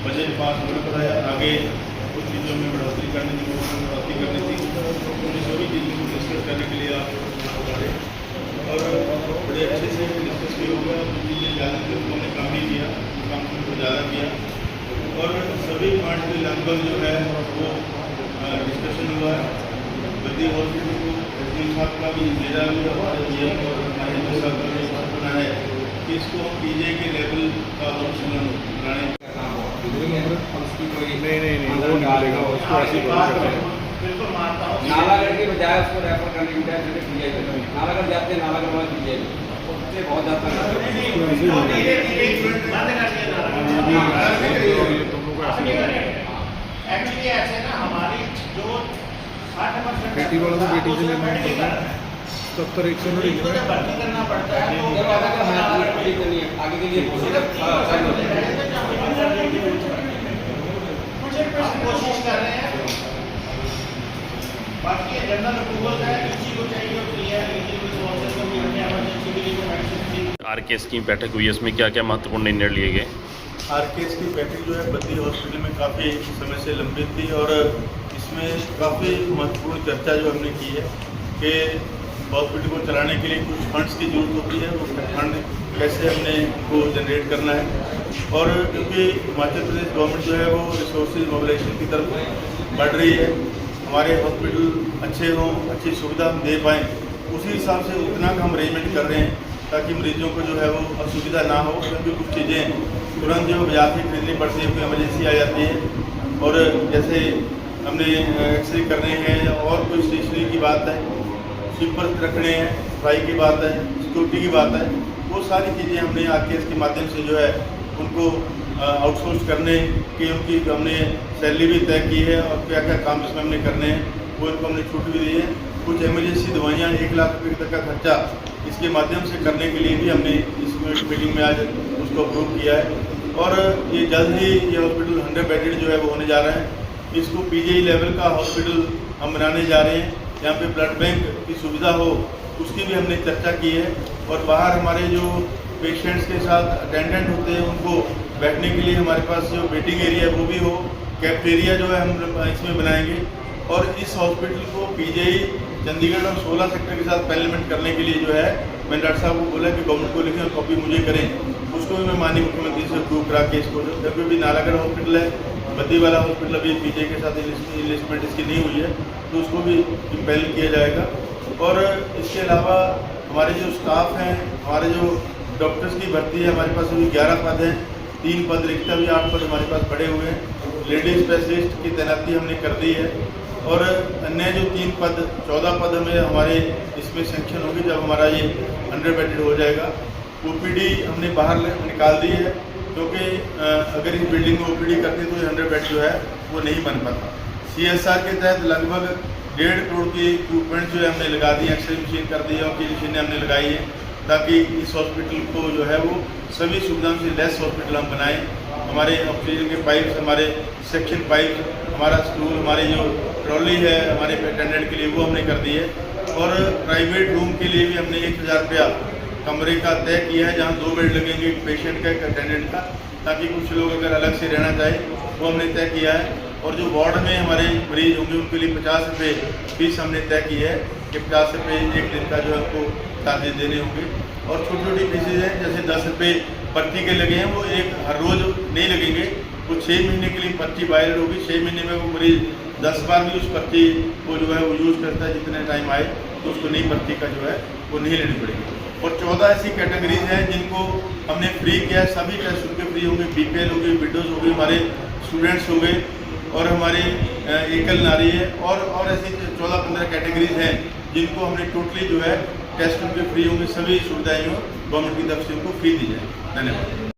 Budget pass होने पर आगे कुछ चीज़ों में बढ़ोतरी करनी थी, बढ़ोतरी करनी थी, उन सभी चीज़ों को डिस्कस करने के लिए आप पढ़े और बड़े अच्छे से डिस्कस भी हो गया। जो चीज़ें ज़्यादा थी उन्होंने कम भी किया, काम को ज़्यादा किया और सभी पॉइंट में लगभग जो है वो डिस्कशन हुआ है। बद्दी हॉस्पिटल को एसडीएम साहब का भी, मेरा भी, हमारे जीएम और महेंद्र साहब का भी सपना है कि इसको हम पीजे के लेवल का हॉस्पिटल बनाने। नहीं वो नहीं मिलेगा, उसको ऐसे बिल्कुल मानता हूँ। नालागढ़ के बजाय उसको रेफर करने की बजाय सीधे पीजीआई पे नालागढ़ जाते हैं, नालागढ़ वाला पीजीआई उससे बहुत ज़्यादा बंद कर दिया। एक्चुअली ऐसे ना हमारी जो 60% बेटी वाला तो बेटी से लेना पड़ता है, 70-100 भर्ती करना पड़ता है। आगे के लिए कोशिश कर रहे हैं। बाकी जनरल अप्रूवल है, किसी को चाहिए तो ये आरकेएस की बैठक हुई है, इसमें क्या क्या महत्वपूर्ण निर्णय लिए गए? आरकेएस की बैठक जो है बद्दी हॉस्पिटल में काफ़ी समय से लंबित थी और इसमें काफ़ी महत्वपूर्ण चर्चा जो हमने की है कि हॉस्पिटल को चलाने के लिए कुछ फंड्स की जरूरत होती है, वो फंड कैसे हमने उनको जनरेट करना है। और क्योंकि हिमाचल प्रदेश गवर्नमेंट जो है वो रिसोर्सेज मोबिलाइजेशन की तरफ बढ़ रही है, हमारे हॉस्पिटल अच्छे हों, अच्छी सुविधा हम दे पाएँ, उसी हिसाब से उतना का हम अरेंजमेंट कर रहे हैं ताकि मरीजों को जो है वो असुविधा ना हो। क्योंकि कुछ चीज़ें तुरंत जो बाजार से खरीदनी पड़ती है, कोई इमरजेंसी आ जाती है और जैसे हमने एक्सरे करने हैं और कोई स्टेशनरी की बात है, स्वीपर रखने हैं, सफाई की बात है, सिक्योरिटी की बात है, वो सारी चीज़ें हमने आरकेएस के माध्यम से जो है उनको आउटसोर्स करने की उनकी हमने सैलरी भी तय की है और क्या क्या काम इसमें हमने करने हैं वो इनको हमने छूट भी दी है। कुछ इमरजेंसी दवाइयाँ 1 लाख रुपये तक का खर्चा इसके माध्यम से करने के लिए भी हमने इस मीटिंग में आज उसको अप्रूव किया है और ये जल्द ही ये हॉस्पिटल 100 बेडेड जो है वो होने जा रहा है। इसको पीजीआई लेवल का हॉस्पिटल हम बनाने जा रहे हैं, यहाँ पे ब्लड बैंक की सुविधा हो उसकी भी हमने चर्चा की है और बाहर हमारे जो पेशेंट्स के साथ अटेंडेंट होते हैं उनको बैठने के लिए हमारे पास जो वेटिंग एरिया है वो भी हो, कैफेटेरिया जो है हम इसमें बनाएंगे और इस हॉस्पिटल को पीजीआई चंडीगढ़ और 16 सेक्टर के साथ पैरेलमेंट करने के लिए जो है मैंने डॉक्टर साहब को बोला कि गवर्नमेंट को लिखें और कॉपी मुझे करें, उसको भी मैं माननीय मुख्यमंत्री से अप्रूव करा के इसको जब भी नालागढ़ हॉस्पिटल है, बद्दी वाला हॉस्पिटल अभी पीजीआई के साथ इन्वेस्टमेंट इसकी नहीं हुई है तो उसको भी पहल किया जाएगा। और इसके अलावा हमारे जो स्टाफ हैं, हमारे जो डॉक्टर्स की भर्ती है, हमारे पास अभी 11 पद हैं, 3 पद रिक्त भी 8 पद हमारे पास पड़े हुए हैं। लेडीज स्पेशलिस्ट की तैनाती हमने कर दी है और अन्य जो 3 पद 14 पद हमें हमारे इसमें सेंक्शन होगी जब हमारा ये 100 बेडेड हो जाएगा। ओपीडी हमने बाहर निकाल दी है क्योंकि अगर इस बिल्डिंग में ओपीडी करते तो ये 100 बेड जो है वो नहीं बन पाता। CSR के तहत लगभग 1.5 करोड़ की इक्विपमेंट जो है हमने लगा दी, एक्सरे मशीन कर दी और की मशीनें हमने लगाई हैं ताकि इस हॉस्पिटल को जो है वो सभी सुविधाओं से लेस हॉस्पिटल हम बनाएं। हमारे ऑक्सीजन के पाइप, हमारे सेक्शन पाइप, हमारा स्टूल, हमारी जो ट्रॉली है हमारे अटेंडेंट के लिए वो हमने कर दी है और प्राइवेट रूम के लिए भी हमने 1000 रुपया कमरे का तय किया है जहाँ 2 बेड लगेंगे, एक पेशेंट का एक अटेंडेंट का, ताकि कुछ लोग अगर अलग से रहना चाहे वो हमने तय किया है। और जो वार्ड में हमारे मरीज होंगे उनके लिए 50 रुपये फीस हमने तय की है कि 50 रुपये एक दिन का जो है उनको चार्जेज देने होंगे। और छोटी छोटी फीसेज हैं जैसे 10 रुपये पर्ची के लगे हैं वो एक हर रोज़ नहीं लगेंगे, वो 6 महीने के लिए पर्ची वायरल होगी। 6 महीने में वो मरीज 10 बार भी उस पर्ची को जो है वो यूज़ करता है, जितने टाइम आए तो उसको नई पर्ची का जो है वो नहीं लेनी पड़ेगी। और 14 ऐसी कैटेगरीज हैं जिनको हमने फ्री किया है, सभी टेस्ट उनके फ्री होंगे, BPL हो गई, विडोज़ हो गई, हमारे स्टूडेंट्स हो गए और हमारे एकल नारी है और ऐसी 14-15 कैटेगरीज हैं जिनको हमने टोटली जो है टेस्ट उनके फ्री होंगे, सभी सुविधाएं गवर्नमेंट की तरफ से उनको फ्री दी जाए। धन्यवाद।